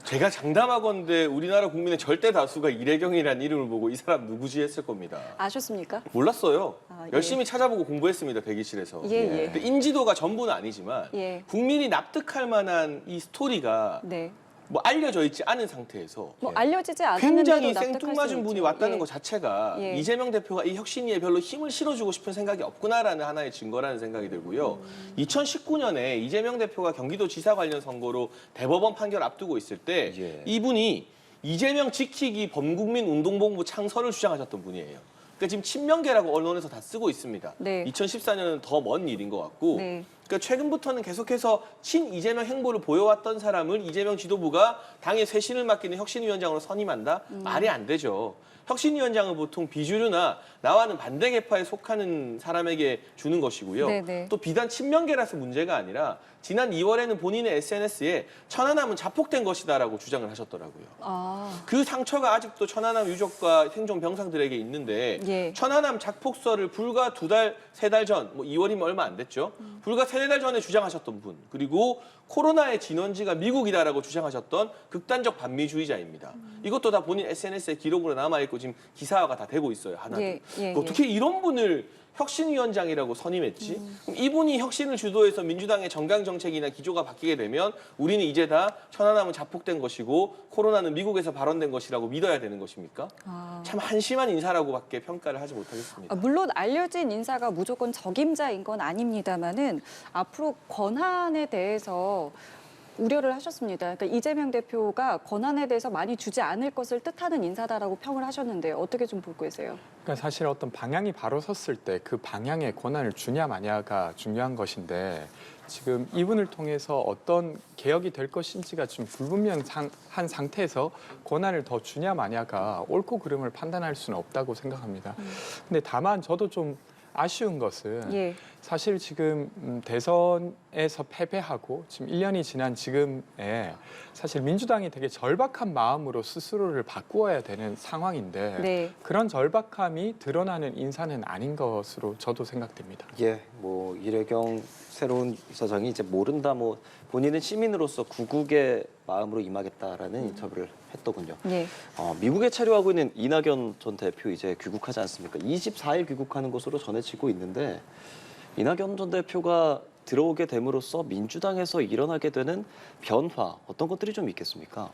Speaker 4: 제가 장담하건대 우리나라 국민의 절대 다수가 이래경이라는 이름을 보고 이 사람 누구지 했을 겁니다.
Speaker 1: 아셨습니까?
Speaker 4: 몰랐어요.
Speaker 1: 아, 예.
Speaker 4: 열심히 찾아보고 공부했습니다, 대기실에서.
Speaker 1: 예, 예.
Speaker 4: 근데 인지도가 전부는 아니지만
Speaker 1: 예.
Speaker 4: 국민이 납득할 만한 이 스토리가
Speaker 1: 네.
Speaker 4: 뭐 알려져 있지 않은 상태에서
Speaker 1: 뭐 알려지지 않았는데도
Speaker 4: 굉장히
Speaker 1: 납득할
Speaker 4: 생뚱맞은
Speaker 1: 수는
Speaker 4: 분이
Speaker 1: 있죠.
Speaker 4: 왔다는
Speaker 1: 예.
Speaker 4: 것 자체가
Speaker 1: 예.
Speaker 4: 이재명 대표가 이 혁신위에 별로 힘을 실어주고 싶은 생각이 없구나라는 하나의 증거라는 생각이 들고요. 2019년에 이재명 대표가 경기도지사 관련 선거로 대법원 판결 앞두고 있을 때
Speaker 2: 예.
Speaker 4: 이분이 이재명 지키기 범국민 운동본부 창설을 주장하셨던 분이에요. 그러니까 지금 친명계라고 언론에서 다 쓰고 있습니다.
Speaker 1: 네.
Speaker 4: 2014년은 더 먼 일인 것 같고
Speaker 1: 네.
Speaker 4: 그러니까 최근부터는 계속해서 친 이재명 행보를 보여왔던 사람을 이재명 지도부가 당의 쇄신을 맡기는 혁신위원장으로 선임한다? 말이 안 되죠. 혁신위원장은 보통 비주류나 나와는 반대 계파에 속하는 사람에게 주는 것이고요.
Speaker 1: 네네.
Speaker 4: 또 비단 친명계라서 문제가 아니라 지난 2월에는 본인의 SNS에 천안함은 자폭된 것이다라고 주장을 하셨더라고요.
Speaker 1: 아,
Speaker 4: 그 상처가 아직도 천안함 유족과 생존 병상들에게 있는데
Speaker 1: 예.
Speaker 4: 천안함 작폭설을 불과 2달, 3달 전, 뭐 2월이면 얼마 안 됐죠. 불과 3-4달 전에 주장하셨던 분. 그리고 코로나의 진원지가 미국이다라고 주장하셨던 극단적 반미주의자입니다. 이것도 다 본인 SNS에 기록으로 남아있고 지금 기사화가 다 되고 있어요. 하나도.
Speaker 1: 예, 예,
Speaker 4: 어떻게 이런 분을 혁신위원장이라고 선임했지? 그럼 이분이 혁신을 주도해서 민주당의 정강 정책이나 기조가 바뀌게 되면 우리는 이제 다 천안함은 자폭된 것이고 코로나는 미국에서 발원된 것이라고 믿어야 되는 것입니까?
Speaker 1: 아.
Speaker 4: 참 한심한 인사라고밖에 평가를 하지 못하겠습니다.
Speaker 1: 물론 알려진 인사가 무조건 적임자인 건 아닙니다만은 앞으로 권한에 대해서 우려를 하셨습니다. 그러니까 이재명 대표가 권한에 대해서 많이 주지 않을 것을 뜻하는 인사다라고 평을 하셨는데 어떻게 좀 보고 계세요?
Speaker 5: 그러니까 사실 어떤 방향이 바로 섰을 때 그 방향에 권한을 주냐 마냐가 중요한 것인데 지금 이분을 통해서 어떤 개혁이 될 것인지가 좀 불분명한 상태에서 권한을 더 주냐 마냐가 옳고 그름을 판단할 수는 없다고 생각합니다. 근데 다만 저도 좀 아쉬운 것은
Speaker 1: 예.
Speaker 5: 사실 지금 대선에서 패배하고 지금 1년이 지난 지금에 사실 민주당이 되게 절박한 마음으로 스스로를 바꾸어야 되는 상황인데
Speaker 1: 네.
Speaker 5: 그런 절박함이 드러나는 인사는 아닌 것으로 저도 생각됩니다.
Speaker 2: 예, 뭐 이래경 새로운 이사장이 이제 모른다 뭐 본인은 시민으로서 구국의 마음으로 임하겠다라는 인터뷰를 했더군요.
Speaker 1: 예.
Speaker 2: 미국에 체류하고 있는 이낙연 전 대표 이제 귀국하지 않습니까? 24일 귀국하는 것으로 전해지고 있는데 이낙연 전 대표가 들어오게 됨으로써 민주당에서 일어나게 되는 변화 어떤 것들이 좀 있겠습니까?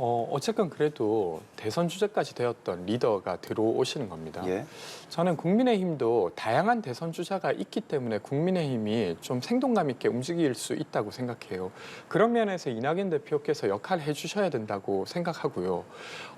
Speaker 5: 어쨌건 그래도 대선 주자까지 되었던 리더가 들어오시는 겁니다.
Speaker 2: 예.
Speaker 5: 저는 국민의힘도 다양한 대선 주자가 있기 때문에 국민의힘이 좀 생동감 있게 움직일 수 있다고 생각해요. 그런 면에서 이낙연 대표께서 역할을 해주셔야 된다고 생각하고요.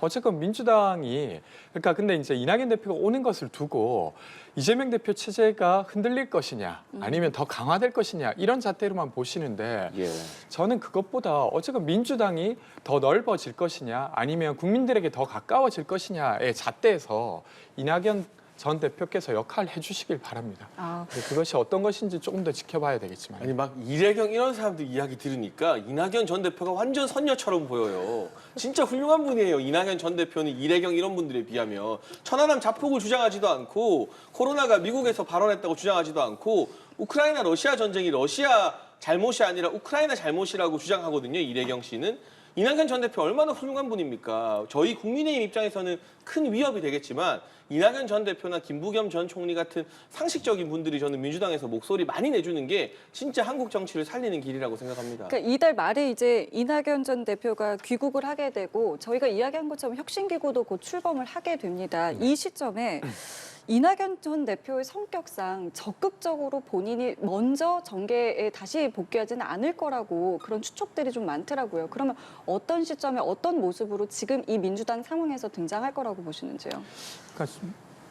Speaker 5: 어쨌건 민주당이 그러니까 근데 이제 이낙연 대표가 오는 것을 두고 이재명 대표 체제가 흔들릴 것이냐 아니면 더 강화될 것이냐 이런 잣대로만 보시는데
Speaker 2: 예.
Speaker 5: 저는 그것보다 어쨌건 민주당이 더 넓어질 것이냐 아니면 국민들에게 더 가까워질 것이냐의 잣대에서 이낙연 전 대표께서 역할을 해주시길 바랍니다.
Speaker 1: 아,
Speaker 5: 근데 그것이 어떤 것인지 조금 더 지켜봐야 되겠지만.
Speaker 4: 아니 막 이래경 이런 사람들 이야기 들으니까 이낙연 전 대표가 완전 선녀처럼 보여요. 진짜 훌륭한 분이에요. 이낙연 전 대표는 이래경 이런 분들에 비하면 천안함 자폭을 주장하지도 않고 코로나가 미국에서 발원했다고 주장하지도 않고 우크라이나 러시아 전쟁이 러시아 잘못이 아니라 우크라이나 잘못이라고 주장하거든요. 이래경 씨는. 이낙연 전 대표 얼마나 훌륭한 분입니까? 저희 국민의힘 입장에서는 큰 위협이 되겠지만 이낙연 전 대표나 김부겸 전 총리 같은 상식적인 분들이 저는 민주당에서 목소리 많이 내주는 게 진짜 한국 정치를 살리는 길이라고 생각합니다.
Speaker 1: 그러니까 이달 말에 이제 이낙연 전 대표가 귀국을 하게 되고 저희가 이야기한 것처럼 혁신기구도 곧 출범을 하게 됩니다. 이 시점에 이낙연 전 대표의 성격상 적극적으로 본인이 먼저 정계에 다시 복귀하지는 않을 거라고 그런 추측들이 좀 많더라고요. 그러면 어떤 시점에 어떤 모습으로 지금 이 민주당 상황에서 등장할 거라고 보시는지요?
Speaker 5: 그러니까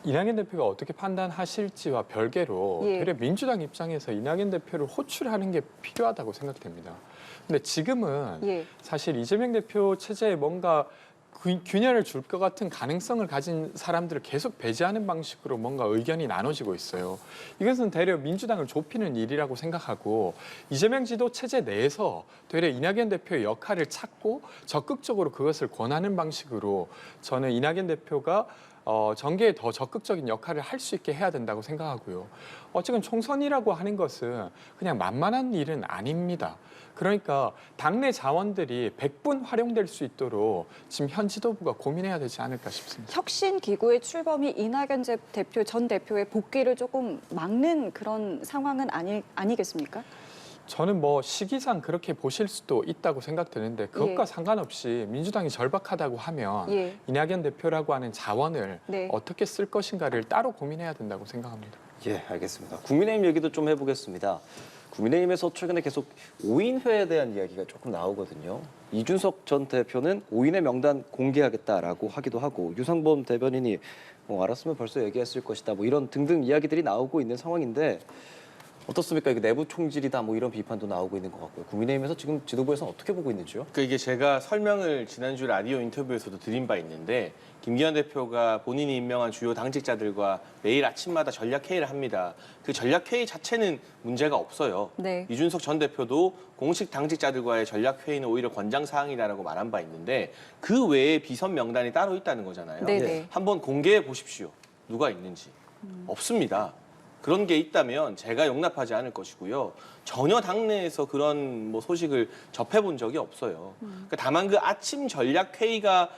Speaker 5: 이낙연 대표가 어떻게 판단하실지와 별개로
Speaker 1: 예.
Speaker 5: 되려 민주당 입장에서 이낙연 대표를 호출하는 게 필요하다고 생각됩니다. 근데 지금은
Speaker 1: 예.
Speaker 5: 사실 이재명 대표 체제에 뭔가 균열을 줄 것 같은 가능성을 가진 사람들을 계속 배제하는 방식으로 뭔가 의견이 나눠지고 있어요. 이것은 되려 민주당을 좁히는 일이라고 생각하고 이재명 지도 체제 내에서 되려 이낙연 대표의 역할을 찾고 적극적으로 그것을 권하는 방식으로 저는 이낙연 대표가 정계에 더 적극적인 역할을 할 수 있게 해야 된다고 생각하고요. 어쨌든 총선이라고 하는 것은 그냥 만만한 일은 아닙니다. 그러니까 당내 자원들이 100분 활용될 수 있도록 지금 현 지도부가 고민해야 되지 않을까 싶습니다.
Speaker 1: 혁신 기구의 출범이 이낙연 전 대표의 복귀를 조금 막는 그런 상황은 아니겠습니까?
Speaker 5: 저는 뭐 시기상 그렇게 보실 수도 있다고 생각되는데 그것과
Speaker 1: 예.
Speaker 5: 상관없이 민주당이 절박하다고 하면
Speaker 1: 예.
Speaker 5: 이낙연 대표라고 하는 자원을
Speaker 1: 네.
Speaker 5: 어떻게 쓸 것인가를 따로 고민해야 된다고 생각합니다.
Speaker 2: 예, 알겠습니다. 국민의힘 얘기도 좀 해보겠습니다. 국민의힘에서 최근에 계속 5인회에 대한 이야기가 조금 나오거든요. 이준석 전 대표는 5인의 명단 공개하겠다라고 하기도 하고 유상범 대변인이 알았으면 벌써 얘기했을 것이다. 이런 등등 이야기들이 나오고 있는 상황인데 어떻습니까? 이게 내부 총질이다 이런 비판도 나오고 있는 것 같고요. 국민의힘에서 지금 지도부에서는 어떻게 보고 있는지요?
Speaker 4: 그러니까 이게 제가 설명을 지난주 라디오 인터뷰에서도 드린 바 있는데 김기현 대표가 본인이 임명한 주요 당직자들과 매일 아침마다 전략회의를 합니다. 그 전략회의 자체는 문제가 없어요.
Speaker 1: 네.
Speaker 4: 이준석 전 대표도 공식 당직자들과의 전략회의는 오히려 권장사항이라고 말한 바 있는데 그 외에 비선 명단이 따로 있다는 거잖아요.
Speaker 1: 네네.
Speaker 4: 한번 공개해 보십시오. 누가 있는지. 없습니다. 그런 게 있다면 제가 용납하지 않을 것이고요. 전혀 당내에서 그런 소식을 접해본 적이 없어요. 그러니까 다만 그 아침 전략 회의가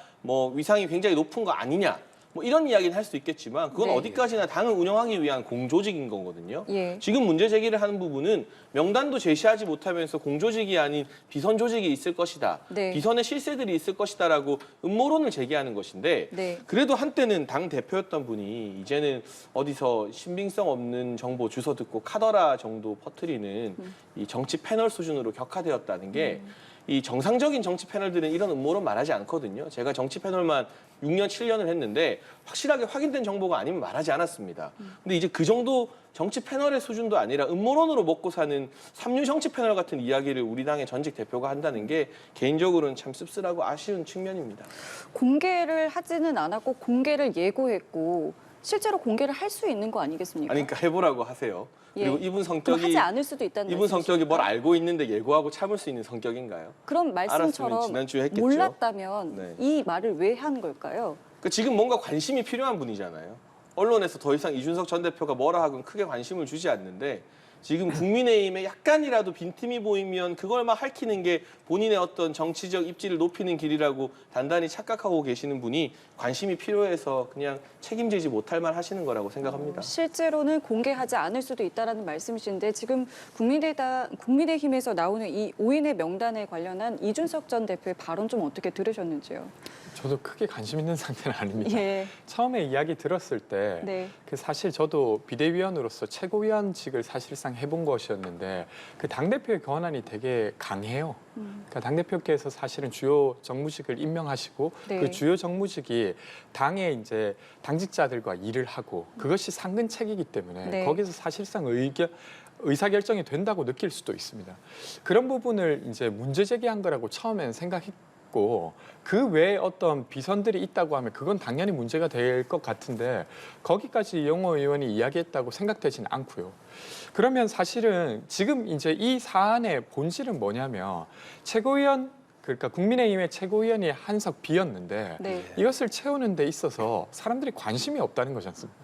Speaker 4: 위상이 굉장히 높은 거 아니냐, 이런 이야기는 할 수 있겠지만 그건
Speaker 1: 네.
Speaker 4: 어디까지나 당을 운영하기 위한 공조직인 거거든요.
Speaker 1: 예.
Speaker 4: 지금 문제 제기를 하는 부분은 명단도 제시하지 못하면서 공조직이 아닌 비선 조직이 있을 것이다.
Speaker 1: 네.
Speaker 4: 비선의 실세들이 있을 것이다라고 음모론을 제기하는 것인데
Speaker 1: 네.
Speaker 4: 그래도 한때는 당 대표였던 분이 이제는 어디서 신빙성 없는 정보 주워 듣고 카더라 정도 퍼뜨리는 이 정치 패널 수준으로 격화되었다는 게 이 정상적인 정치 패널들은 이런 음모론 말하지 않거든요. 제가 정치 패널만 6년, 7년을 했는데 확실하게 확인된 정보가 아니면 말하지 않았습니다. 근데 이제 그 정도 정치 패널의 수준도 아니라 음모론으로 먹고 사는 삼류 정치 패널 같은 이야기를 우리 당의 전직 대표가 한다는 게 개인적으로는 참 씁쓸하고 아쉬운 측면입니다.
Speaker 1: 공개를 하지는 않았고 공개를 예고했고 실제로 공개를 할 수 있는 거 아니겠습니까?
Speaker 4: 아니 그러니까 해보라고 하세요.
Speaker 1: 예.
Speaker 4: 그리고 이분
Speaker 1: 그럼
Speaker 4: 성격이
Speaker 1: 하지 않을 수도 있다는
Speaker 4: 이분 성격이 뭘
Speaker 1: 말씀이십니까?
Speaker 4: 알고 있는데 예고하고 참을 수 있는 성격인가요?
Speaker 1: 그럼 말씀처럼
Speaker 4: 알았으면 지난주에 했겠죠.
Speaker 1: 몰랐다면
Speaker 4: 네.
Speaker 1: 이 말을 왜 한 걸까요?
Speaker 4: 그러니까 지금 뭔가 관심이 필요한 분이잖아요. 언론에서 더 이상 이준석 전 대표가 뭐라 하건 크게 관심을 주지 않는데 지금 국민의힘에 약간이라도 빈틈이 보이면 그걸 막 핥히는 게 본인의 어떤 정치적 입지를 높이는 길이라고 단단히 착각하고 계시는 분이 관심이 필요해서 그냥 책임지지 못할 말 하시는 거라고 생각합니다.
Speaker 1: 실제로는 공개하지 않을 수도 있다는 말씀이신데 지금 국민의힘에서 나오는 이 5인의 명단에 관련한 이준석 전 대표의 발언 좀 어떻게 들으셨는지요?
Speaker 5: 저도 크게 관심 있는 상태는 아닙니다.
Speaker 1: 예.
Speaker 5: 처음에 이야기 들었을 때
Speaker 1: 네.
Speaker 5: 사실 저도 비대위원으로서 최고위원직을 사실상 해본 것이었는데 그 당대표의 권한이 되게 강해요. 그러니까 당대표께서 사실은 주요 정무직을 임명하시고
Speaker 1: 네.
Speaker 5: 그 주요 정무직이 당의 이제 당직자들과 일을 하고 그것이 상근책이기 때문에
Speaker 1: 네.
Speaker 5: 거기서 사실상 의사결정이 된다고 느낄 수도 있습니다. 그런 부분을 이제 문제 제기한 거라고 처음엔 생각했고 그 외에 어떤 비선들이 있다고 하면 그건 당연히 문제가 될 것 같은데 거기까지 영호 의원이 이야기했다고 생각되지는 않고요. 그러면 사실은 지금 이제 이 사안의 본질은 뭐냐면 최고위원 그러니까 국민의힘의 최고위원이 한석 비었는데
Speaker 1: 네.
Speaker 5: 이것을 채우는 데 있어서 사람들이 관심이 없다는 거지 않습니까?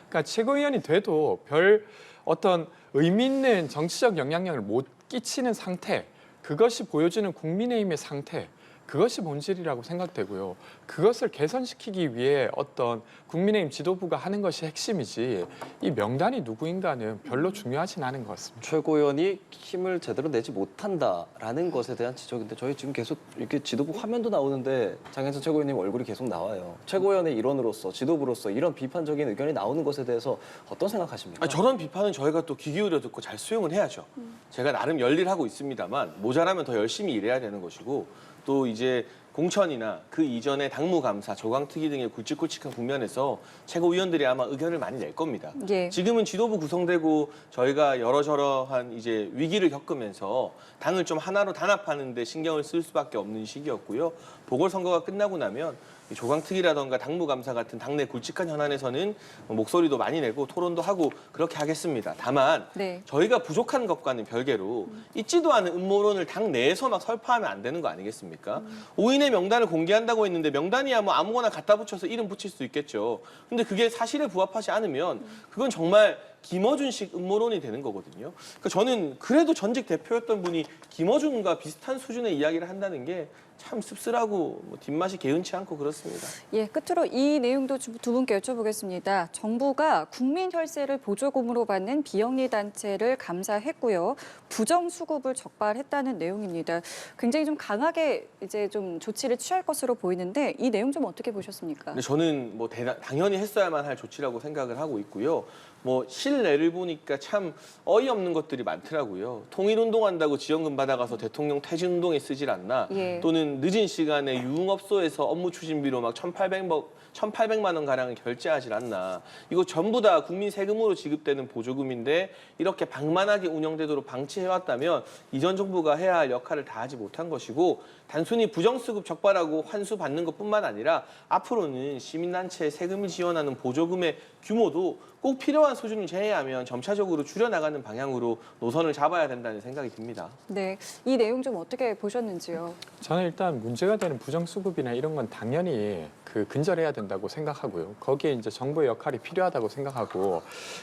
Speaker 5: 그러니까 최고위원이 돼도 별 어떤 의미 있는 정치적 영향력을 못 끼치는 상태, 그것이 보여주는 국민의힘의 상태, 그것이 본질이라고 생각되고요. 그것을 개선시키기 위해 어떤 국민의힘 지도부가 하는 것이 핵심이지 이 명단이 누구인가는 별로 중요하진 않은 것 같습니다.
Speaker 2: 최고위원이 힘을 제대로 내지 못한다라는 것에 대한 지적인데 저희 지금 계속 이렇게 지도부 화면도 나오는데 장현찬 최고위원님 얼굴이 계속 나와요. 최고위원의 일원으로서 지도부로서 이런 비판적인 의견이 나오는 것에 대해서 어떤 생각하십니까?
Speaker 4: 아니, 저런 비판은 저희가 또 귀 기울여 듣고 잘 수용을 해야죠. 제가 나름 열일하고 있습니다만 모자라면 더 열심히 일해야 되는 것이고 또 이제 공천이나 그 이전의 당무감사, 조강특위 등의 굵직굵직한 국면에서 최고위원들이 아마 의견을 많이 낼 겁니다.
Speaker 1: 예.
Speaker 4: 지금은 지도부 구성되고 저희가 여러저러한 이제 위기를 겪으면서 당을 좀 하나로 단합하는 데 신경을 쓸 수밖에 없는 시기였고요. 보궐선거가 끝나고 나면 조강특위라던가 당무감사 같은 당내 굵직한 현안에서는 목소리도 많이 내고 토론도 하고 그렇게 하겠습니다. 다만
Speaker 1: 네.
Speaker 4: 저희가 부족한 것과는 별개로 있지도 않은 음모론을 당 내에서 막 설파하면 안 되는 거 아니겠습니까? 5인의 명단을 공개한다고 했는데 명단이야 뭐 아무거나 갖다 붙여서 이름 붙일 수 있겠죠. 근데 그게 사실에 부합하지 않으면 그건 정말 김어준식 음모론이 되는 거거든요. 그러니까 저는 그래도 전직 대표였던 분이 김어준과 비슷한 수준의 이야기를 한다는 게 참 씁쓸하고 뭐 뒷맛이 개운치 않고 그렇습니다.
Speaker 1: 예, 끝으로 이 내용도 두 분께 여쭤보겠습니다. 정부가 국민 혈세를 보조금으로 받는 비영리 단체를 감사했고요. 부정 수급을 적발했다는 내용입니다. 굉장히 좀 강하게 이제 좀 조치를 취할 것으로 보이는데 이 내용 좀 어떻게 보셨습니까?
Speaker 4: 근데 저는 뭐 당연히 했어야만 할 조치라고 생각을 하고 있고요. 뭐 실내를 보니까 참 어이없는 것들이 많더라고요. 통일운동한다고 지원금 받아가서 대통령 퇴진운동에 쓰질 않나.
Speaker 1: 예.
Speaker 4: 또는 늦은 시간에 유흥업소에서 업무 추진비로 막 1,800만 원 가량을 결제하질 않나. 이거 전부 다 국민 세금으로 지급되는 보조금인데 이렇게 방만하게 운영되도록 방치해왔다면 이전 정부가 해야 할 역할을 다하지 못한 것이고 단순히 부정수급 적발하고 환수 받는 것뿐만 아니라 앞으로는 시민단체에 세금을 지원하는 보조금의 규모도 꼭 필요한 수준을 제외하면 점차적으로 줄여나가는 방향으로 노선을 잡아야 된다는 생각이 듭니다.
Speaker 1: 네, 이 내용 좀 어떻게 보셨는지요?
Speaker 5: 저는 일단 문제가 되는 부정수급이나 이런 건 당연히 근절해야 된다고 생각하고요. 거기에 이제 정부의 역할이 필요하다고 생각하고,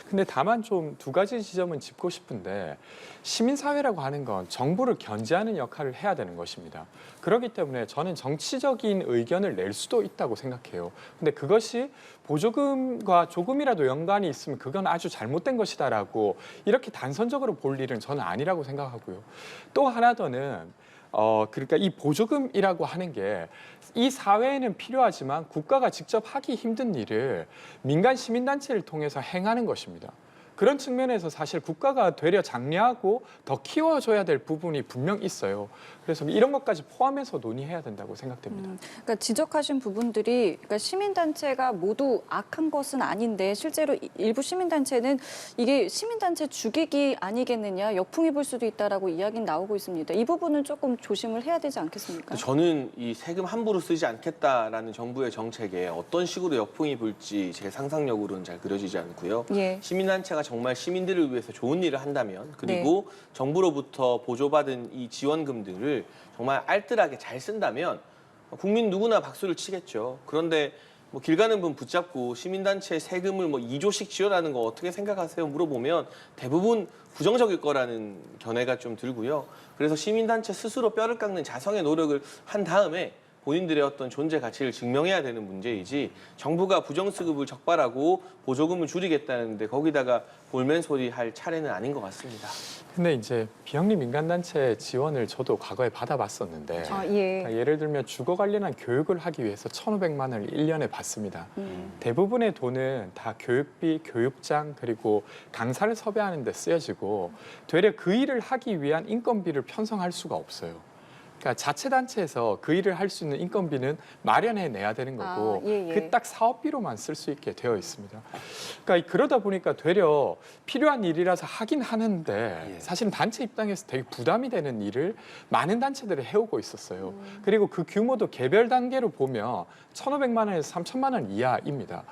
Speaker 5: 근데 다만 좀 두 가지 지점은 짚고 싶은데 시민사회라고 하는 건 정부를 견제하는 역할을 해야 되는 것입니다. 그렇기 때문에 저는 정치적인 의견을 낼 수도 있다고 생각해요. 근데 그것이 보조금과 조금이라도 연관이 있으면 그건 아주 잘못된 것이다라고 이렇게 단선적으로 볼 일은 저는 아니라고 생각하고요. 또 하나 더는 그러니까 이 보조금이라고 하는 게 이 사회에는 필요하지만 국가가 직접 하기 힘든 일을 민간 시민단체를 통해서 행하는 것입니다. 그런 측면에서 사실 국가가 되려 장려하고 더 키워줘야 될 부분이 분명 있어요. 그래서 이런 것까지 포함해서 논의해야 된다고 생각됩니다.
Speaker 1: 그러니까 지적하신 부분들이 그러니까 시민단체가 모두 악한 것은 아닌데 실제로 일부 시민단체는 이게 시민단체 죽이기 아니겠느냐, 역풍이 불 수도 있다라고 이야기는 나오고 있습니다. 이 부분은 조금 조심을 해야 되지 않겠습니까?
Speaker 4: 저는 이 세금 함부로 쓰지 않겠다라는 정부의 정책에 어떤 식으로 역풍이 불지 제 상상력으로는 잘 그려지지 않고요.
Speaker 1: 예.
Speaker 4: 시민단체가 정말 시민들을 위해서 좋은 일을 한다면 그리고 정부로부터 보조받은 이 지원금들을 정말 알뜰하게 잘 쓴다면 국민 누구나 박수를 치겠죠. 그런데 뭐 길 가는 분 붙잡고 시민단체 세금을 뭐 2조씩 지원하는 거 어떻게 생각하세요? 물어보면 대부분 부정적일 거라는 견해가 좀 들고요. 그래서 시민단체 스스로 뼈를 깎는 자성의 노력을 한 다음에 본인들의 어떤 존재 가치를 증명해야 되는 문제이지 정부가 부정수급을 적발하고 보조금을 줄이겠다는데 거기다가 볼멘 소리 할 차례는 아닌 것 같습니다.
Speaker 5: 근데 이제 비영리 민간단체 지원을 저도 과거에 받아봤었는데
Speaker 1: 예.
Speaker 5: 그러니까 예를 들면 주거 관련한 교육을 하기 위해서 1,500만 원을 1년에 받습니다. 대부분의 돈은 다 교육비, 교육장 그리고 강사를 섭외하는 데 쓰여지고 되려 그 일을 하기 위한 인건비를 편성할 수가 없어요. 그러니까 자체단체에서 그 일을 할 수 있는 인건비는 마련해내야 되는 거고
Speaker 1: 예.
Speaker 5: 그 딱 사업비로만 쓸 수 있게 되어 있습니다. 그러니까 그러다 보니까 되려 필요한 일이라서 하긴 하는데 사실은 단체 입장에서 되게 부담이 되는 일을 많은 단체들이 해오고 있었어요. 그리고 그 규모도 개별 단계로 보면 1,500만 원에서 3,000만 원 이하입니다.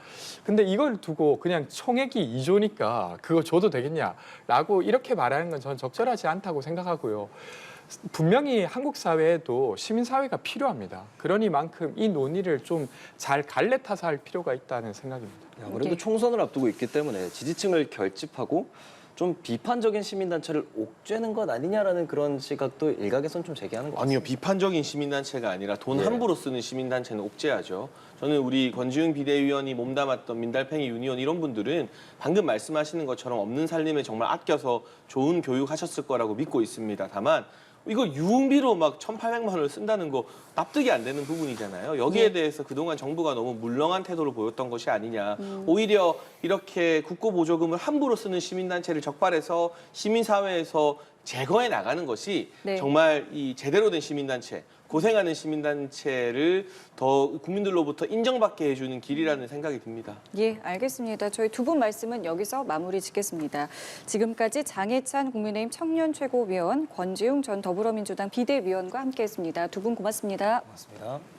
Speaker 5: 근데 이걸 두고 그냥 총액이 2조니까 그거 줘도 되겠냐라고 이렇게 말하는 건 저는 적절하지 않다고 생각하고요. 분명히 한국 사회에도 시민사회가 필요합니다. 그러니만큼 이 논의를 좀 잘 갈래타서 할 필요가 있다는 생각입니다.
Speaker 2: 아무래도
Speaker 1: 예.
Speaker 2: 총선을 앞두고 있기 때문에 지지층을 결집하고 좀 비판적인 시민단체를 옥죄는 것 아니냐라는 그런 시각도 일각에선 좀 제기하는 것
Speaker 4: 아니요,
Speaker 2: 같습니다.
Speaker 4: 비판적인 시민단체가 아니라 돈
Speaker 2: 예.
Speaker 4: 함부로 쓰는 시민단체는 옥죄하죠. 저는 우리 권지웅 비대위원이 몸담았던 민달팽이 유니온 이런 분들은 방금 말씀하시는 것처럼 없는 살림에 정말 아껴서 좋은 교육하셨을 거라고 믿고 있습니다. 다만 이거 유흥비로 막 1,800만 원을 쓴다는 거 납득이 안 되는 부분이잖아요. 여기에 대해서 그동안 정부가 너무 물렁한 태도를 보였던 것이 아니냐. 오히려 이렇게 국고보조금을 함부로 쓰는 시민단체를 적발해서 시민사회에서 제거해 나가는 것이
Speaker 1: 네.
Speaker 4: 정말 이 제대로 된 시민단체, 고생하는 시민단체를 더 국민들로부터 인정받게 해주는 길이라는 생각이 듭니다.
Speaker 1: 예, 알겠습니다. 저희 두 분 말씀은 여기서 마무리 짓겠습니다. 지금까지 장해찬 국민의힘 청년 최고위원, 권지웅 전 더불어민주당 비대위원과 함께했습니다. 두 분 고맙습니다.
Speaker 2: 고맙습니다.